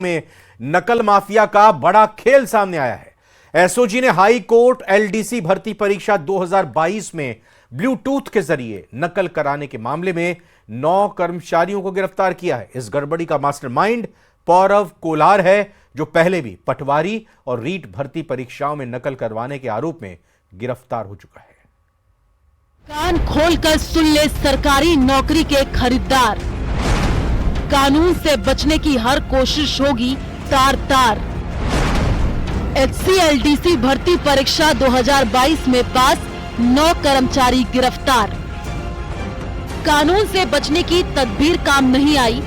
में नकल माफिया का बड़ा खेल सामने आया है। एसओजी ने हाई कोर्ट एलडीसी भर्ती परीक्षा 2022 में ब्लूटूथ के जरिए नकल कराने के मामले में 9 कर्मचारियों को गिरफ्तार किया है। इस गड़बड़ी का मास्टरमाइंड पौरव कोलार है, जो पहले भी पटवारी और रीट भर्ती परीक्षाओं में नकल करवाने के आरोप में गिरफ्तार हो चुका है। कान खोलकर सुन ले सरकारी नौकरी के खरीदार, कानून से बचने की हर कोशिश होगी तार तार। एचसीएलडीसी भर्ती परीक्षा 2022 में पास 9 कर्मचारी गिरफ्तार। कानून से बचने की तदबीर काम नहीं आई।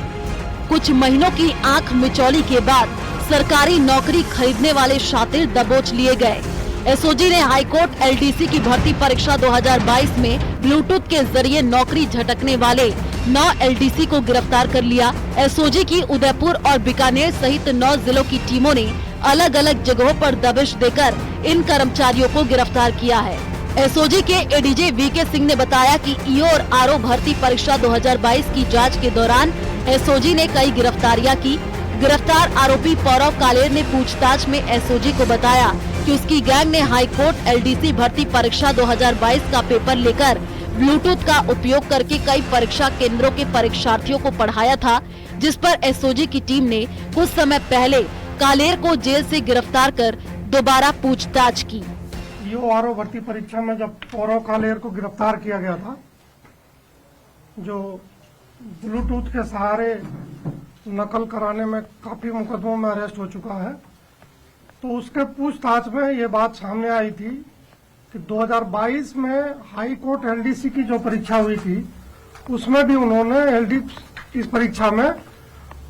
कुछ महीनों की आंख मिचौली के बाद सरकारी नौकरी खरीदने वाले शातिर दबोच लिए गए। एसओजी ने हाईकोर्ट एलडीसी की भर्ती परीक्षा 2022 में ब्लूटूथ के जरिए नौकरी झटकने वाले 9 एलडीसी को गिरफ्तार कर लिया। एसओजी की उदयपुर और बीकानेर सहित 9 जिलों की टीमों ने अलग अलग जगहों पर दबिश देकर इन कर्मचारियों को गिरफ्तार किया है। एसओजी के एडीजे वीके सिंह ने बताया कि ईओ और आरओ भर्ती परीक्षा 2022 की जांच के दौरान एसओजी ने कई गिरफ्तारियां की। गिरफ्तार आरोपी पौरव कालेर ने पूछताछ में एसओजी को बताया कि उसकी गैंग ने हाईकोर्ट एलडीसी भर्ती परीक्षा 2022 का पेपर लेकर ब्लूटूथ का उपयोग करके कई परीक्षा केंद्रों के परीक्षार्थियों को पढ़ाया था, जिस पर एसओजी की टीम ने कुछ समय पहले कालेर को जेल से गिरफ्तार कर दोबारा पूछताछ की। ईओ भर्ती परीक्षा में जब पौरव कालेर को गिरफ्तार किया गया था, जो ब्लूटूथ के सहारे नकल कराने में काफी मुकदमों में अरेस्ट हो चुका है, तो उसके पूछताछ में ये बात सामने आई थी कि 2022 में हाई कोर्ट एलडीसी की जो परीक्षा हुई थी, उसमें भी उन्होंने इस परीक्षा में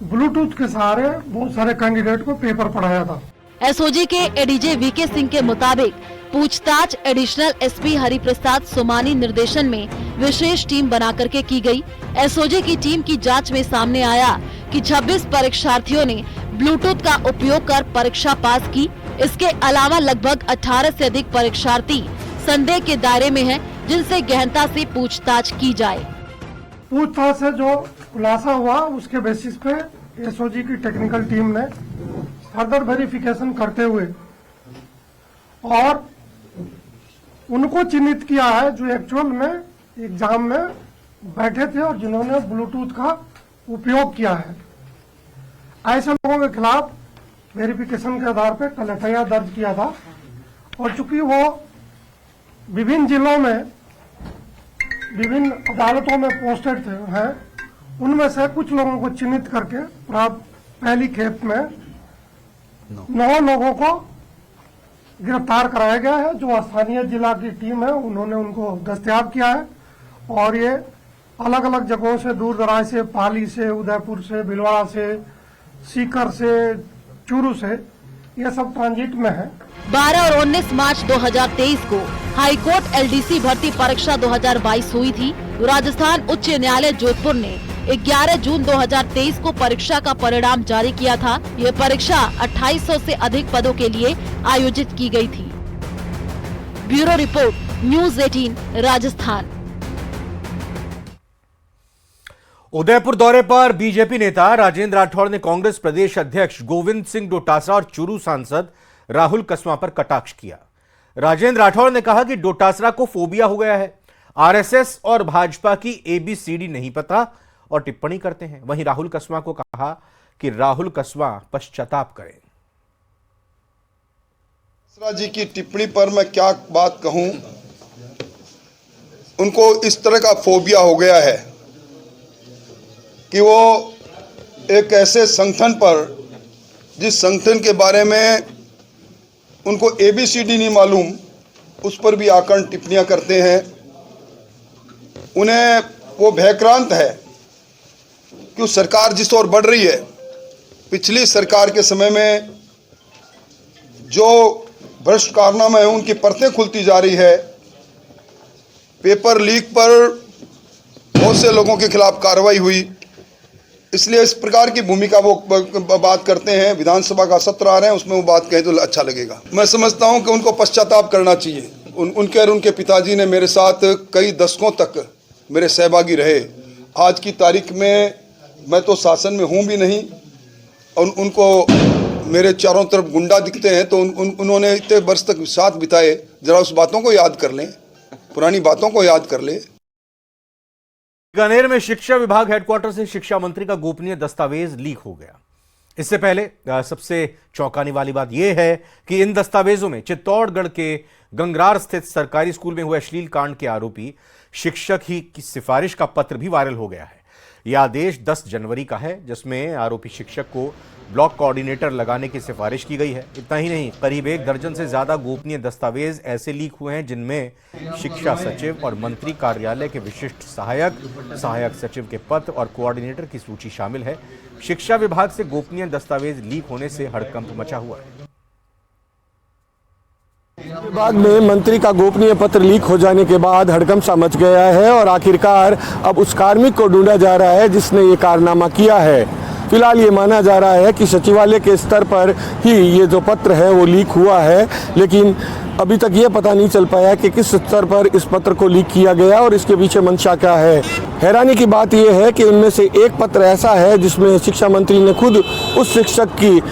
ब्लूटूथ के सहारे बहुत सारे कैंडिडेट को पेपर पढ़ाया था। एसओजी के एडीजे वीके सिंह के मुताबिक पूछताछ एडिशनल एसपी हरिप्रसाद सोमानी निर्देशन में विशेष टीम बना करके की गई। एसओजी की टीम की जांच में सामने आया कि 26 परीक्षार्थियों ने ब्लूटूथ का उपयोग कर परीक्षा पास की। इसके अलावा लगभग 18 से अधिक परीक्षार्थी संदेह के दायरे में हैं, जिनसे गहनता से पूछताछ की जाए। पूछताछ से जो खुलासा हुआ, उसके बेसिस पे एसओजी की टेक्निकल टीम ने फर्दर वेरिफिकेशन करते हुए और उनको चिन्हित किया है जो एक्चुअल में एग्जाम में बैठे थे और जिन्होंने ब्लूटूथ का उपयोग किया है। ऐसे लोगों के खिलाफ वेरिफिकेशन के आधार पर कल एफआईआर दर्ज किया था, और चूंकि वो विभिन्न जिलों में विभिन्न अदालतों में पोस्टेड हैं, उनमें से कुछ लोगों को चिन्हित करके पहली खेप में 9 लोगों को गिरफ्तार कराया गया है। जो स्थानीय जिला की टीम है, उन्होंने उनको दस्तयाब किया है, और ये अलग अलग जगहों से, दूर दराज से, पाली से, उदयपुर से, भीलवाड़ा से, सीकर से, चूरू से, ये सब ट्रांजिट में है। 12 और 19 मार्च 2023 को हाईकोर्ट एलडीसी भर्ती परीक्षा 2022 हुई थी। राजस्थान उच्च न्यायालय जोधपुर ने 11 जून 2023 को परीक्षा का परिणाम जारी किया था। ये परीक्षा 2800 से अधिक पदों के लिए आयोजित की गई थी। Bureau report, news 18 Rajasthan. Udaipur दौरे पर बीजेपी नेता राजेंद्र राठौड़ ने कांग्रेस प्रदेश अध्यक्ष गोविंद सिंह डोटासरा और चूरू सांसद राहुल कसवा पर कटाक्ष किया। राजेंद्र राठौड़ ने कहा कि डोटासरा को फोबिया हो गया है, आरएसएस और भाजपा की एबीसीडी नहीं पता और टिप्पणी करते हैं। वहीं राहुल कसवा को कहा कि राहुल कसवा पश्चाताप करें। जी की टिप्पणी पर मैं क्या बात कहूं, उनको इस तरह का फोबिया हो गया है कि वो एक ऐसे संगठन पर, जिस संगठन के बारे में उनको एबीसीडी नहीं मालूम, उस पर भी आकर टिप्पणियां करते हैं। उन्हें वो भयक्रांत है कि सरकार जिस ओर बढ़ रही है, पिछली सरकार के समय में जो भ्रष्ट कारनामा है, उनकी परतें खुलती जा रही है। पेपर लीक पर बहुत से लोगों के खिलाफ कार्रवाई हुई, इसलिए इस प्रकार की भूमिका वो बात करते हैं। विधानसभा का सत्र आ रहे हैं, उसमें वो बात कहें तो अच्छा लगेगा। मैं समझता हूं कि उनको पश्चाताप करना चाहिए। उनके और उनके पिताजी ने मेरे साथ कई दशकों तक मेरे सहभागी रहे। आज की तारीख में मैं तो शासन में हूं भी नहीं, उनको मेरे चारों तरफ गुंडा दिखते हैं, तो उन्होंने इतने वर्ष तक साथ बिताए, जरा उस बातों को याद कर लें, पुरानी बातों को याद कर लें। बीकानेर में शिक्षा विभाग हेडक्वार्टर से शिक्षा मंत्री का गोपनीय दस्तावेज लीक हो गया। इससे पहले सबसे चौंकाने वाली बात यह है कि इन दस्तावेजों में चित्तौड़गढ़ के गंगरार स्थित सरकारी स्कूल में हुए अश्लील कांड के आरोपी शिक्षक ही की सिफारिश का पत्र भी वायरल हो गया है। यह आदेश 10 जनवरी का है, जिसमें आरोपी शिक्षक को ब्लॉक कोऑर्डिनेटर लगाने की सिफारिश की गई है। इतना ही नहीं, करीब 1 दर्जन से ज्यादा गोपनीय दस्तावेज ऐसे लीक हुए हैं जिनमें शिक्षा सचिव और मंत्री कार्यालय के विशिष्ट सहायक सचिव के पद और कोऑर्डिनेटर की सूची शामिल है। शिक्षा विभाग से गोपनीय दस्तावेज लीक होने से हड़कंप मचा हुआ है। विभाग में मंत्री का गोपनीय पत्र लीक हो जाने के बाद हड़कंप सा मच गया है और आखिरकार अब उस कार्मिक को ढूंढा जा रहा है जिसने ये कारनामा किया है। फिलहाल ये माना जा रहा है कि सचिवालय के स्तर पर ही ये जो पत्र है वो लीक हुआ है, लेकिन अभी तक ये पता नहीं चल पाया कि किस स्तर पर इस पत्र को लीक किया गया और इसके पीछे मंशा क्या है। हैरानी की बात यह है कि उनमें से एक पत्र ऐसा है जिसमें शिक्षा मंत्री ने खुद उस शिक्षक की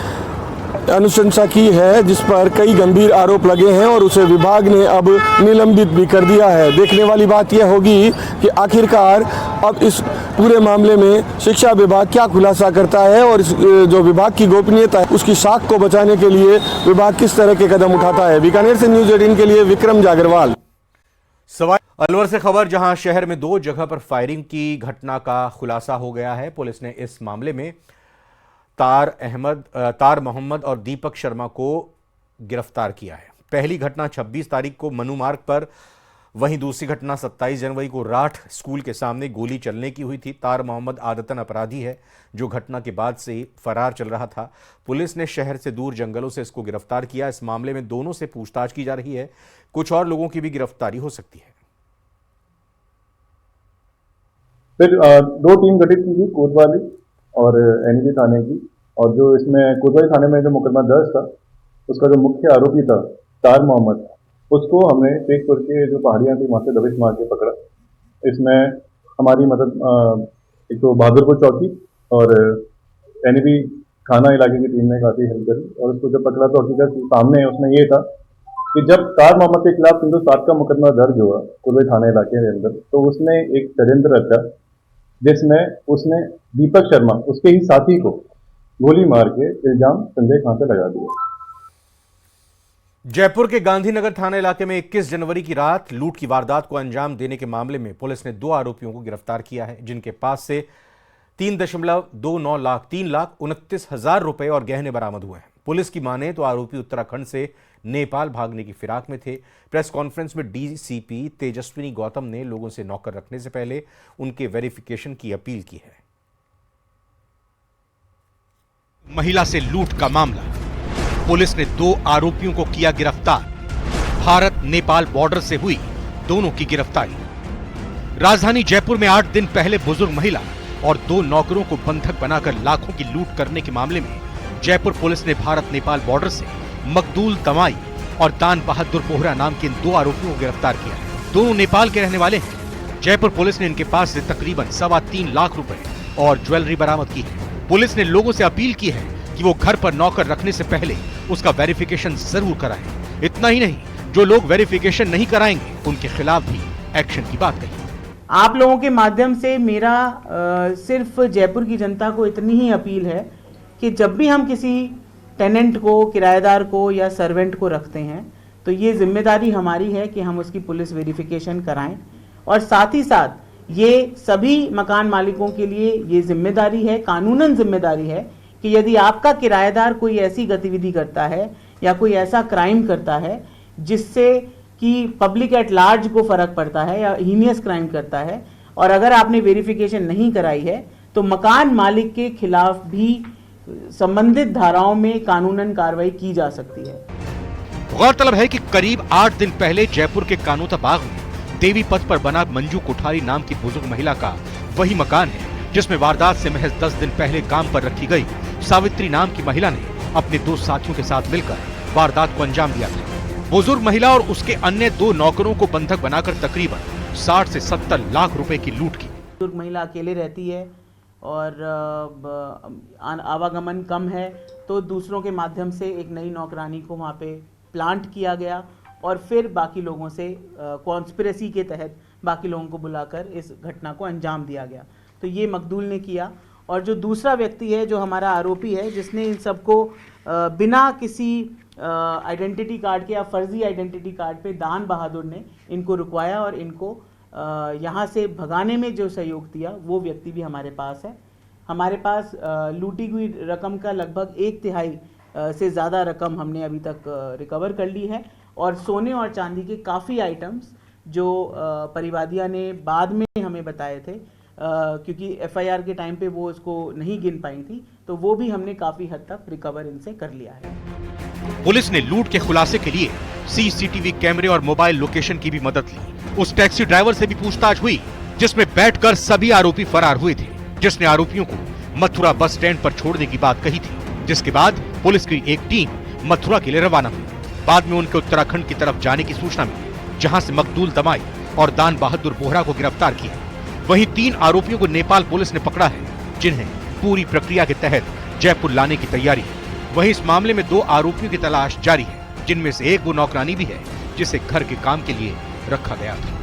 अनुशंसा की है जिस पर कई गंभीर आरोप लगे हैं और उसे विभाग ने अब निलंबित भी कर दिया है। देखने वाली बात यह होगी कि आखिरकार अब इस पूरे मामले में शिक्षा विभाग क्या खुलासा करता है और इस जो विभाग की गोपनीयता है उसकी साख को बचाने के लिए विभाग किस तरह के कदम उठाता है। बीकानेर से न्यूज़ 18 के लिए विक्रम जागरवाल। अलवर से खबर, जहां शहर में 2 जगह पर फायरिंग की घटना का खुलासा हो गया है। पुलिस ने इस मामले में तार मोहम्मद और दीपक शर्मा को गिरफ्तार किया है। पहली घटना 26 तारीख को मनु मार्ग पर, वहीं दूसरी घटना 27 जनवरी को राठ स्कूल के सामने गोली चलने की हुई थी। तार मोहम्मद आदतन अपराधी है जो घटना के बाद से ही फरार चल रहा था। पुलिस ने शहर से दूर जंगलों से इसको गिरफ्तार किया। इस मामले में दोनों से पूछताछ की जा रही है। कुछ और लोगों की भी गिरफ्तारी हो सकती है। फिर 2 टीम गठित की थी, कोतवाली और एनबी थाने की, और जो इसमें कोतवाली थाने में जो मुकदमा दर्ज था उसका जो मुख्य आरोपी था तार मोहम्मद, उसको हमने शेखपुर के जो पहाड़ियाँ थी वहाँ से दबिश मार के पकड़ा। इसमें हमारी मदद एक तो बहादुरपुर चौकी और एनबी थाना इलाके की टीम ने काफ़ी हेल्प करी और उसको जब पकड़ा तो हकीकत सामने उसमें ये था कि जब तार मोहम्मद के खिलाफ 307 का मुकदमा दर्ज हुआ कोतवाली थाना इलाके के अंदर, तो उसने एक षड्यंत्र रचा जिसमें उसने दीपक शर्मा, उसके ही साथी को गोली मार के इल्जाम संजय खान से लगा दिया। जयपुर के गांधीनगर थाना इलाके में 21 जनवरी की रात लूट की वारदात को अंजाम देने के मामले में पुलिस ने 2 आरोपियों को गिरफ्तार किया है, जिनके पास से 3,29,29,29,000 रुपए और गहने बरामद हुए हैं। पुलिस की माने तो आरोपी उत्तराखंड से नेपाल भागने की फिराक में थे। प्रेस कॉन्फ्रेंस में डीसीपी तेजस्विनी गौतम ने लोगों से नौकर रखने से पहले उनके वेरिफिकेशन की अपील की है। महिला से लूट का मामला, पुलिस ने 2 आरोपियों को किया गिरफ्तार। भारत नेपाल बॉर्डर से हुई दोनों की गिरफ्तारी। राजधानी जयपुर में 8 दिन पहले बुजुर्ग महिला और 2 नौकरों को बंधक बनाकर लाखों की लूट करने के मामले में जयपुर पुलिस ने भारत नेपाल बॉर्डर से मकदूल तमाई और दान बहादुर पोहरा नाम के इन 2 आरोपियों को गिरफ्तार किया है। दोनों नेपाल के रहने वाले हैं। जयपुर पुलिस ने इनके पास से तकरीबन 3.25 लाख रुपए और ज्वेलरी बरामद की है। पुलिस ने लोगों से अपील की है कि वो घर पर नौकर रखने से पहले उसका वेरिफिकेशन जरूर कराएं। इतना ही नहीं, जो लोग वेरिफिकेशन नहीं कराएंगे उनके खिलाफ भी एक्शन की बात कही। आप लोगों के माध्यम से मेरा सिर्फ जयपुर की जनता को इतनी ही अपील है कि जब भी हम किसी टेनेंट को, किराएदार को या सर्वेंट को रखते हैं तो ये जिम्मेदारी हमारी है कि हम उसकी पुलिस वेरिफिकेशन कराएं, और साथ ही साथ ये सभी मकान मालिकों के लिए ये जिम्मेदारी है, कानूनन जिम्मेदारी है कि यदि आपका किराएदार कोई ऐसी गतिविधि करता है या कोई ऐसा क्राइम करता है जिससे कि पब्लिक एट लार्ज को फर्क पड़ता है या हीनियस क्राइम करता है, और अगर आपने वेरिफिकेशन नहीं कराई है तो मकान मालिक के खिलाफ भी संबंधित धाराओं में कानूनन कार्रवाई की जा सकती है। गौरतलब है कि करीब 8 दिन पहले जयपुर के कानोता बाग में देवी पथ पर बना मंजू कोठारी नाम की बुजुर्ग महिला का वही मकान है जिसमें वारदात से महज 10 दिन पहले काम पर रखी गई सावित्री नाम की महिला ने अपने 2 साथियों के साथ मिलकर वारदात को अंजाम दिया था। बुजुर्ग महिला और उसके अन्य 2 नौकरों को बंधक बनाकर तकरीबन 60 से 70 लाख रुपए की लूट की। बुजुर्ग महिला अकेले रहती है, और आवागमन कम है, तो दूसरों के माध्यम से एक नई नौकरानी को वहाँ पे प्लांट किया गया और फिर बाकी लोगों से कॉन्स्पिरेसी के तहत बाकी लोगों को बुलाकर इस घटना को अंजाम दिया गया। तो ये मकदूल ने किया। और जो दूसरा व्यक्ति है, जो हमारा आरोपी है, जिसने इन सबको बिना किसी आइडेंटिटी कार्ड के या फर्जी आइडेंटिटी कार्ड पे दान बहादुर ने इनको रुकवाया और इनको यहाँ से भगाने में जो सहयोग दिया, वो व्यक्ति भी हमारे पास है। हमारे पास लूटी हुई रकम का लगभग 1/3 से ज़्यादा रकम हमने अभी तक रिकवर कर ली है और सोने और चांदी के काफ़ी आइटम्स जो परिवादिया ने बाद में हमें बताए थे, क्योंकि एफआईआर के टाइम पे वो इसको नहीं गिन पाई थी, तो वो भी हमने काफ़ी हद तक रिकवर इनसे कर लिया है। पुलिस ने लूट के खुलासे के लिए सीसीटीवी कैमरे और मोबाइल लोकेशन की भी मदद ली। उस टैक्सी ड्राइवर से भी पूछताछ हुई जिसमें बैठकर सभी आरोपी फरार हुए थे, जिसने आरोपियों को मथुरा बस स्टैंड पर छोड़ने की बात कही थी, जिसके बाद पुलिस की एक टीम मथुरा के लिए रवाना हुई। बाद में उनके उत्तराखंड की तरफ जाने की सूचना मिली, जहां से मकदूल दमाई और दान बहादुर बोहरा को गिरफ्तार किया। वहीं 3 आरोपियों को नेपाल पुलिस ने पकड़ा है, जिन्हें पूरी प्रक्रिया के तहत जयपुर लाने की तैयारी है। वहीं इस मामले में 2 आरोपियों की तलाश जारी है, जिनमें से एक वो नौकरानी भी है जिसे घर के काम के लिए रखा गया था।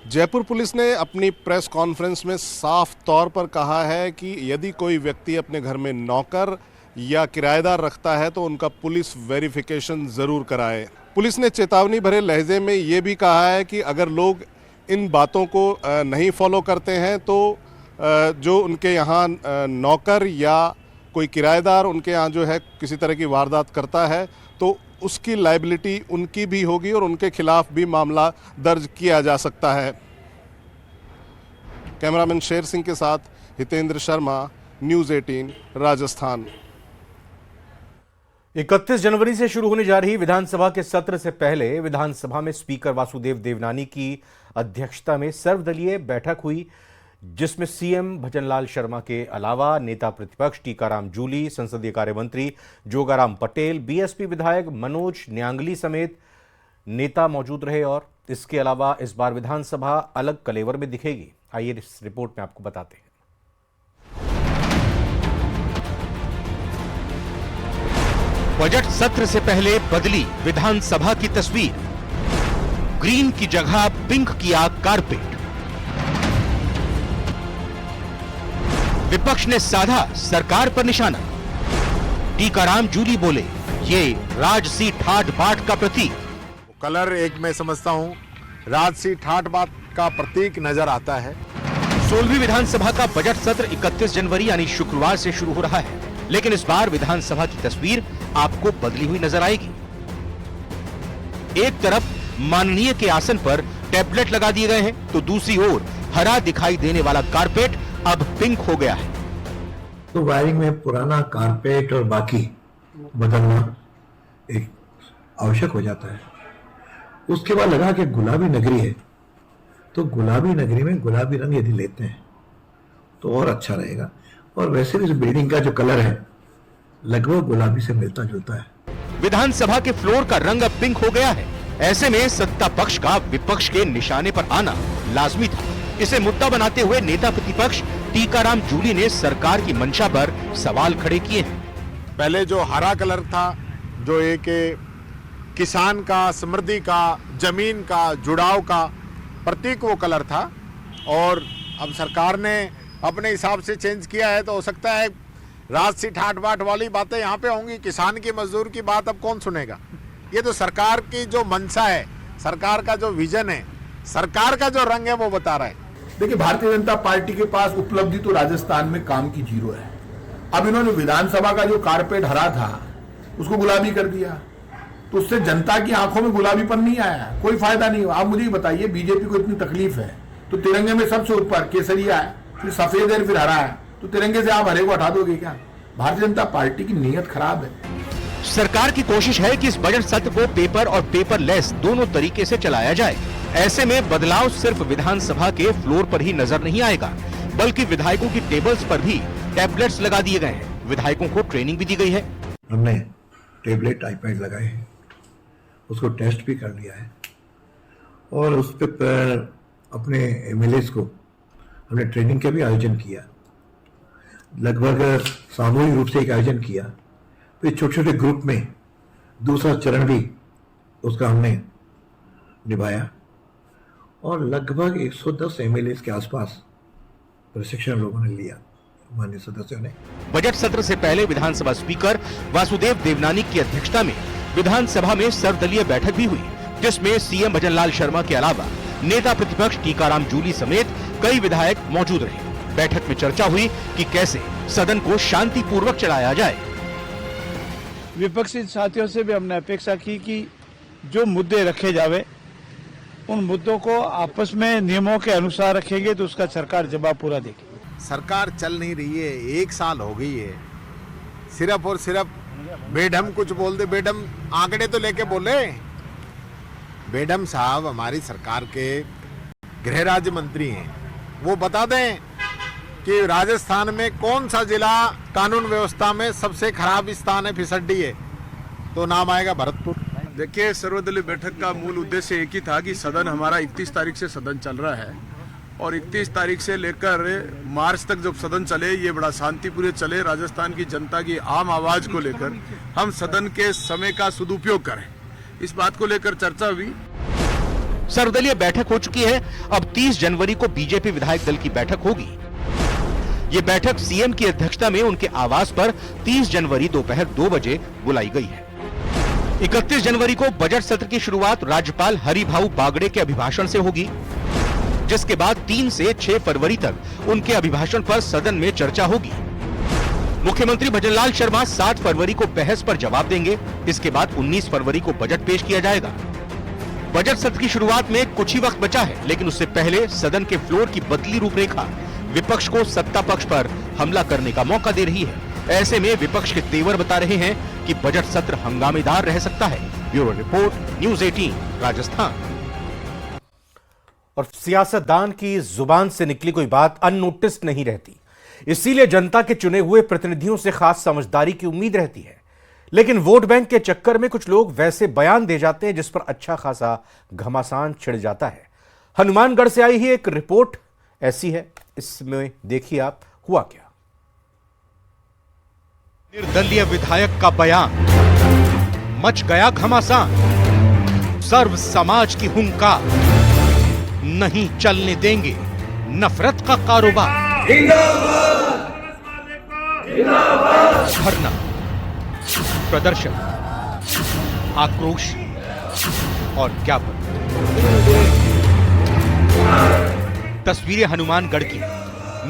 जयपुर पुलिस ने अपनी प्रेस कॉन्फ्रेंस में साफ तौर पर कहा है कि यदि कोई व्यक्ति अपने घर में नौकर या किराएदार रखता है तो उनका पुलिस वेरिफिकेशन ज़रूर कराए। पुलिस ने चेतावनी भरे लहजे में ये भी कहा है कि अगर लोग इन बातों को नहीं फॉलो करते हैं तो जो उनके यहाँ नौकर या कोई किराएदार उनके यहाँ जो है किसी तरह की वारदात करता है तो उसकी लायबिलिटी उनकी भी होगी और उनके खिलाफ भी मामला दर्ज किया जा सकता है। कैमरामैन शेर सिंह के साथ हितेंद्र शर्मा, न्यूज़ 18 राजस्थान। 31 जनवरी से शुरू होने जा रही विधानसभा के सत्र से पहले विधानसभा में स्पीकर वासुदेव देवनानी की अध्यक्षता में सर्वदलीय बैठक हुई, जिसमें सीएम भजनलाल शर्मा के अलावा नेता प्रतिपक्ष टीकाराम जूली, संसदीय कार्य मंत्री जोगाराम पटेल, बीएसपी विधायक मनोज न्यांगली समेत नेता मौजूद रहे। और इसके अलावा इस बार विधानसभा अलग कलेवर में दिखेगी। आइए इस रिपोर्ट में आपको बताते हैं। बजट सत्र से पहले बदली विधानसभा की तस्वीर। ग्रीन की जगह पिंक किया कारपेट। विपक्ष ने साधा सरकार पर निशाना। टीकाराम जूली बोले, ये राजसी ठाट बाट का प्रतीक। कलर एक मैं समझता हूं राजसी ठाट बाट का प्रतीक नजर आता है। 16वीं विधानसभा का बजट सत्र 31 जनवरी यानी शुक्रवार से शुरू हो रहा है, लेकिन इस बार विधानसभा की तस्वीर आपको बदली हुई नजर आएगी। एक तरफ माननीय के आसन पर टैबलेट लगा दिए गए हैं, तो दूसरी ओर हरा दिखाई देने वाला कारपेट अब पिंक हो गया है। तो वायरिंग में पुराना कारपेट और बाकी बदलना एक आवश्यक हो जाता है। उसके बाद लगा कि गुलाबी नगरी है, तो गुलाबी नगरी में गुलाबी रंग यदि लेते हैं तो और अच्छा रहेगा। और वैसे भी इस बिल्डिंग का जो कलर है लगभग गुलाबी से मिलता जुलता है। विधानसभा के फ्लोर का रंग अब पिंक हो गया है। ऐसे में सत्ता पक्ष का विपक्ष के निशाने पर आना लाजमी था। इसे मुद्दा बनाते हुए नेता प्रतिपक्ष टीकाराम जूली ने सरकार की मंशा पर सवाल खड़े किए हैं। पहले जो हरा कलर था, जो एक किसान का, समृद्धि का, जमीन का, जुड़ाव का प्रतीक वो कलर था, और अब सरकार ने अपने हिसाब से चेंज किया है। तो हो सकता है राजसी ठाट बाट वाली बातें यहाँ पे होंगी। किसान की, मजदूर की बात अब कौन सुनेगा? ये तो सरकार की जो मंशा है, सरकार का जो विजन है, सरकार का जो रंग है वो बता रहा है। देखिए, भारतीय जनता पार्टी के पास उपलब्धि तो राजस्थान में काम की जीरो है। अब इन्होंने विधानसभा का जो कारपेट हरा था उसको गुलाबी कर दिया, तो उससे जनता की आंखों में गुलाबीपन नहीं आया, कोई फायदा नहीं हुआ। आप मुझे बताइए, बीजेपी को इतनी तकलीफ है तो तिरंगे में सबसे ऊपर केसरिया है, फिर सफेद है, फिर हरा है, तो तिरंगे से आप हरे को हटा दोगे क्या? भारतीय जनता पार्टी की नीयत खराब है। सरकार की कोशिश है कि इस बजट सत्र को पेपर और पेपरलेस दोनों तरीके से चलाया जाए। ऐसे में बदलाव सिर्फ विधानसभा के फ्लोर पर ही नजर नहीं आएगा, बल्कि विधायकों की टेबल्स पर भी टैबलेट्स लगा दिए गए हैं। विधायकों को ट्रेनिंग भी दी गई है। हमने टेबलेट, आईपैड लगाए हैं, उसको टेस्ट भी कर लिया है और उस पर अपने एमएलएस को हमने ट्रेनिंग का भी आयोजन किया, लगभग सामूहिक रूप से एक आयोजन किया, फिर छोटे छोटे ग्रुप में दूसरा चरण भी उसका हमने निभाया और लगभग 110 एमएलए के आसपास प्रशिक्षण लोगों ने लिया, माननीय सदस्यों ने। बजट सत्र से पहले विधानसभा स्पीकर वासुदेव देवनानी की अध्यक्षता में विधानसभा में सर्वदलीय बैठक भी हुई, जिसमें सीएम भजनलाल शर्मा के अलावा नेता प्रतिपक्ष टीकाराम जूली समेत कई विधायक मौजूद रहे। बैठक में चर्चा हुई कि कैसे सदन को शांतिपूर्वक चलाया जाए। विपक्षी साथियों से भी हमने अपेक्षा की कि जो मुद्दे रखे जावे उन मुद्दों को आपस में नियमों के अनुसार रखेंगे तो उसका सरकार जवाब पूरा देगी। सरकार चल नहीं रही है, 1 साल हो गई है, सिर्फ और सिर्फ बेढम कुछ बोल दे। बेढम आंकड़े तो लेके बोले। बेढम साहब हमारी सरकार के गृह राज्य मंत्री हैं, वो बता दें कि राजस्थान में कौन सा जिला कानून व्यवस्था में सबसे खराब स्थान है, फिसड्डी है, तो नाम आएगा भरतपुर। देखिए, सर्वदलीय बैठक का मूल उद्देश्य एक ही था कि सदन हमारा 31 तारीख से सदन चल रहा है और 31 तारीख से लेकर मार्च तक जब सदन चले, ये बड़ा शांतिपूर्वक चले, राजस्थान की जनता की आम आवाज को लेकर हम सदन के समय का सदुपयोग करें, इस बात को लेकर चर्चा हुई। सर्वदलीय बैठक हो चुकी है। अब 30 जनवरी को बीजेपी विधायक दल की बैठक होगी। ये बैठक सीएम की अध्यक्षता में उनके आवास पर 30 जनवरी दोपहर 2 बजे बुलाई गई है। 31 जनवरी को बजट सत्र की शुरुआत राज्यपाल हरिभाऊ बागड़े के अभिभाषण से होगी, जिसके बाद 3 से 6 फरवरी तक उनके अभिभाषण पर सदन में चर्चा होगी। मुख्यमंत्री भजनलाल शर्मा 7 फरवरी को बहस पर जवाब देंगे। इसके बाद 19 फरवरी को बजट पेश किया जाएगा। बजट सत्र की शुरुआत में कुछ ही वक्त बचा है, लेकिन उससे पहले सदन के फ्लोर की बदली रूपरेखा विपक्ष को सत्ता पक्ष पर हमला करने का मौका दे रही है। ऐसे में विपक्ष के तेवर बता रहे हैं कि बजट सत्र हंगामेदार रह सकता है। Bureau report, news 18 Rajasthan. और सियासतदान की जुबान से निकली कोई बात अननोटिस नहीं रहती, इसीलिए जनता के चुने हुए प्रतिनिधियों से खास समझदारी की उम्मीद रहती है। लेकिन वोट बैंक के चक्कर में कुछ लोग वैसे बयान दे जाते हैं जिस पर अच्छा खासा घमासान छिड़ जाता है। हनुमानगढ़ से आई ही एक रिपोर्ट ऐसी है, इसमें देखिए आप हुआ क्या। निर्दलीय विधायक का बयान, मच गया घमासान। सर्व समाज की हुंकार, नहीं चलने देंगे नफरत का कारोबार। धरना, प्रदर्शन, आक्रोश और ज्ञापन। तस्वीरें हनुमानगढ़ की।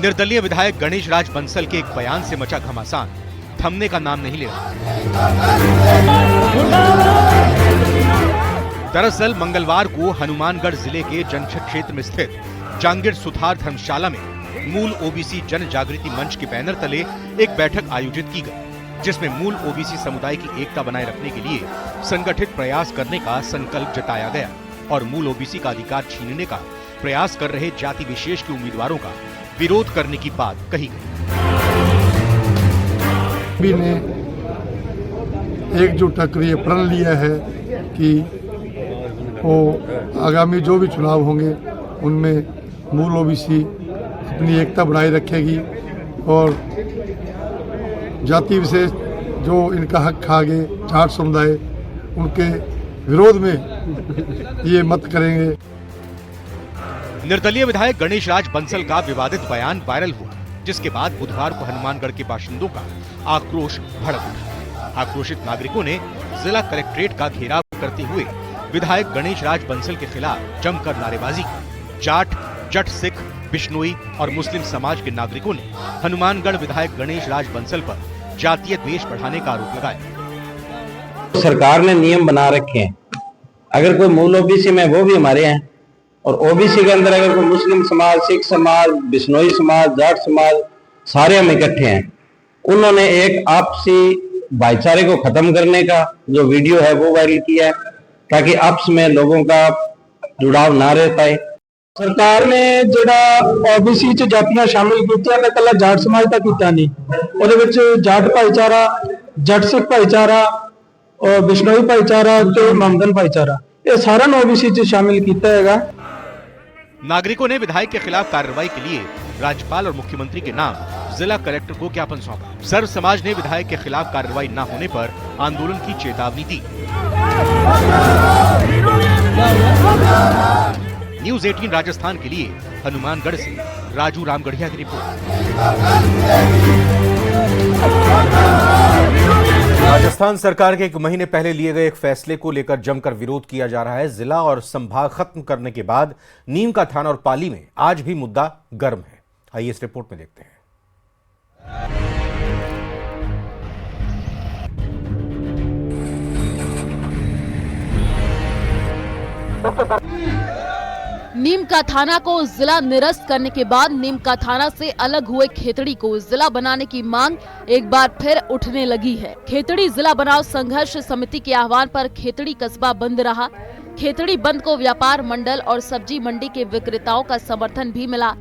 निर्दलीय विधायक गणेश राज बंसल के एक बयान से मचा घमासान थमने का नाम नहीं ले रहा। दरअसल मंगलवार को हनुमानगढ़ जिले के जनक्षेत्र क्षेत्र में स्थित जांगीर सुथार धर्मशाला में मूल ओबीसी जन जागृति मंच के बैनर तले एक बैठक आयोजित की गई, जिसमें मूल ओबीसी समुदाय की एकता बनाए रखने के लिए संगठित प्रयास करने का संकल्प जताया गया और मूल ओबीसी का अधिकार छीनने का प्रयास कर रहे जाति विशेष के उम्मीदवारों का विरोध करने की बात कही गई। ने एकजुट होकर ये प्रण लिया है कि वो आगामी जो भी चुनाव होंगे उनमें मूल ओबीसी अपनी एकता बनाए रखेगी और जाति विशेष जो इनका हक खा गए जाट समुदाय, उनके विरोध में ये मत करेंगे। निर्दलीय विधायक गणेश राज बंसल का विवादित बयान वायरल हुआ, जिसके बाद बुधवार को हनुमानगढ़ के बाशिंदों का आक्रोश भड़क उठा। आक्रोशित नागरिकों ने जिला कलेक्ट्रेट का घेराव करते हुए विधायक गणेश राज बंसल के खिलाफ जमकर नारेबाजी की। जाट, जट, सिख, बिश्नोई और मुस्लिम समाज के नागरिकों ने हनुमानगढ़ विधायक गणेश राज बंसल पर जातीय द्वेष बढ़ाने का आरोप लगाया। सरकार ने नियम बना रखे हैं, अगर कोई मूल ओबीसी में वो भी हमारे हैं, और ओबीसी के अंदर अगर कोई मुस्लिम समाज, सिख समाज, बिश्नोई समाज, जाट समाज, सारे हम इकट्ठे हैं। उन्होंने एक आपसी भाईचारे को खत्म करने का जो वीडियो है वो वायरल किया है, ताकि आपस में लोगों का जुड़ाव ना रह पाए। सरकार ने ਜਿਹੜਾ ओबीसी ਚ ਜਾਤੀਆਂ ਸ਼ਾਮਿਲ ਕੀਤੀਆਂ ਨੇ, ਕੱਲਾ ਜਾਟ ਸਮਾਜ ਦਾ ਕੀਤਾ ਨਹੀਂ, ਉਹਦੇ ਵਿੱਚ ਜਾਟ ਭਾਈਚਾਰਾ, ਜੱਟ ਸਿੱਖ ਭਾਈਚਾਰਾ, और बिश्नोई भाईचारा ਤੇ महमदन भाईचारा, ये सारा ओबीसी ਚ शामिल किया है। नागरिकों ने विधायक के खिलाफ कार्रवाई के लिए राज्यपाल और मुख्यमंत्री के नाम जिला कलेक्टर को ज्ञापन सौंपा। सर्व समाज ने विधायक के खिलाफ कार्रवाई न होने पर आंदोलन की चेतावनी दी। न्यूज़ 18 राजस्थान के लिए हनुमानगढ़ से राजू रामगढ़िया की रिपोर्ट। राजस्थान सरकार के 1 महीने पहले लिए गए एक फैसले को लेकर जमकर विरोध किया जा रहा है। जिला और संभाग खत्म करने के बाद नीम का थाना और पाली में आज भी मुद्दा गर्म है। आइए इस रिपोर्ट में देखते हैं। नीम का थाना को जिला निरस्त करने के बाद नीम का थाना से अलग हुए खेतड़ी को जिला बनाने की मांग एक बार फिर उठने लगी है। खेतड़ी जिला बनाओ संघर्ष समिति के आह्वान पर खेतड़ी कस्बा बंद रहा। खेतड़ी बंद को व्यापार मंडल और सब्जी मंडी के विक्रेताओं का समर्थन भी मिला।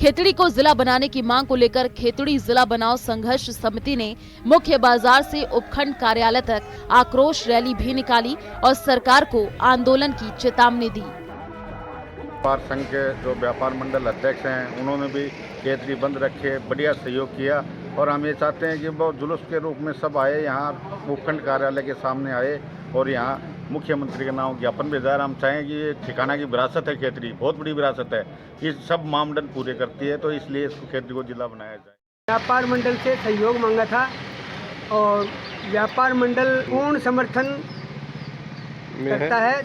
खेतड़ी को जिला बनाने की मांग को लेकर खेतड़ी जिला बनाओ संघर्ष समिति ने मुख्य बाजार से उपखंड कार्यालय तक आक्रोश रैली भी निकाली और सरकार को आंदोलन की चेतावनी दी। व्यापार संघ के जो व्यापार मंडल अध्यक्ष हैं उन्होंने भी खेतड़ी बंद रखे, बढ़िया सहयोग किया और हम ये चाहते हैं कि वो जुलूस के रूप में सब आए, यहाँ उपखंड कार्यालय के सामने आए और यहाँ मुख्यमंत्री के नाम ज्ञापन भेजा। हम चाहें कि ये ठिकाना की विरासत है, खेतड़ी बहुत बड़ी विरासत है, ये सब मानदंड पूरे करती है, तो इसलिए इसको खेतड़ी को जिला बनाया जाए। व्यापार मंडल से सहयोग मांगा था और व्यापार मंडल पूर्ण समर्थन करता है।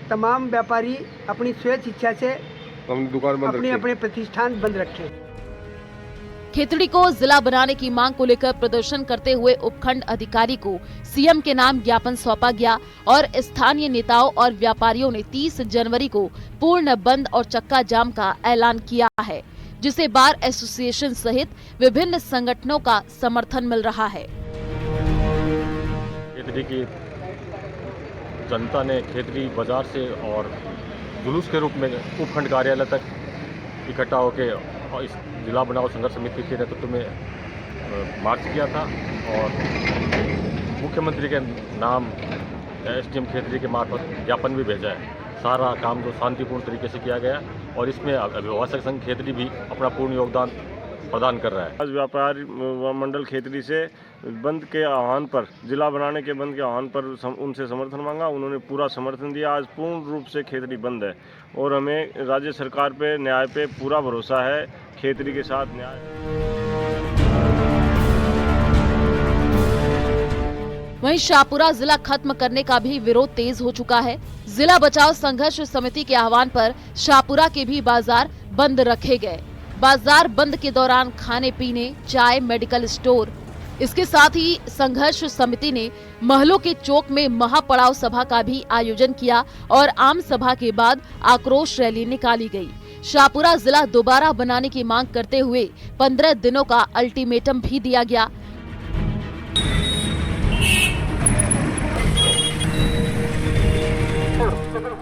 तमाम व्यापारी अपनी स्वेच्छ इच्छा से अपने प्रतिष्ठान बंद रखे। खेतड़ी को जिला बनाने की मांग को लेकर प्रदर्शन करते हुए उपखंड अधिकारी को सीएम के नाम ज्ञापन सौंपा गया और स्थानीय नेताओं और व्यापारियों ने 30 जनवरी को पूर्ण बंद और चक्का जाम का ऐलान किया है, जिसे बार एसोसिएशन सहित विभिन्न संगठनों का समर्थन मिल रहा है। खेतड़ी की जनता ने खेतड़ी बाजार से और जुलूस के रूप में उपखंड कार्यालय तक इकट्ठा होकर इस जिला बनाओ संघर्ष समिति के नेतृत्व में मार्च किया था और मुख्यमंत्री के नाम एसडीएम खेतड़ी के मार्फत ज्ञापन भी भेजा है। सारा काम जो शांतिपूर्ण तरीके से किया गया और इसमें अभिभाषक संघ खेतड़ी भी अपना पूर्ण योगदान प्रदान कर रहा है। आज व्यापारी मंडल खेतड़ी से बंद के आह्वान पर, जिला बनाने के बंद के आह्वान पर उनसे समर्थन मांगा, उन्होंने पूरा समर्थन दिया। आज पूर्ण रूप से खेतड़ी बंद है और हमें राज्य सरकार पे न्याय पे पूरा भरोसा है। खेतड़ी के साथ न्याय। वहीं शाहपुरा जिला खत्म करने का भी विरोध तेज हो चुका है। जिला बचाओ संघर्ष समिति के आह्वान पर शाहपुरा के भी बाजार बंद रखे गए। बाजार बंद के दौरान खाने पीने, चाय, मेडिकल स्टोर, इसके साथ ही संघर्ष समिति ने महलों के चौक में महापड़ाव सभा का भी आयोजन किया और आम सभा के बाद आक्रोश रैली निकाली गई। शाहपुरा जिला दोबारा बनाने की मांग करते हुए 15 दिनों का अल्टीमेटम भी दिया गया।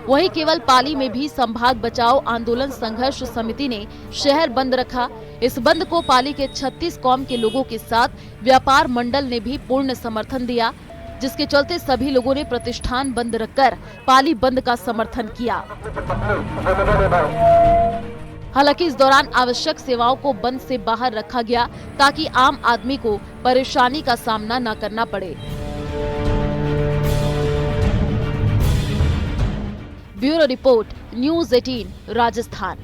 वहीं केवल पाली में भी संभाग बचाओ आंदोलन संघर्ष समिति ने शहर बंद रखा। इस बंद को पाली के 36 कौम के लोगों के साथ व्यापार मंडल ने भी पूर्ण समर्थन दिया, जिसके चलते सभी लोगों ने प्रतिष्ठान बंद रखकर पाली बंद का समर्थन किया। हालांकि इस दौरान आवश्यक सेवाओं को बंद से बाहर रखा गया ताकि आम आदमी को परेशानी का सामना न करना पड़े। Bureau report, news 18 Rajasthan.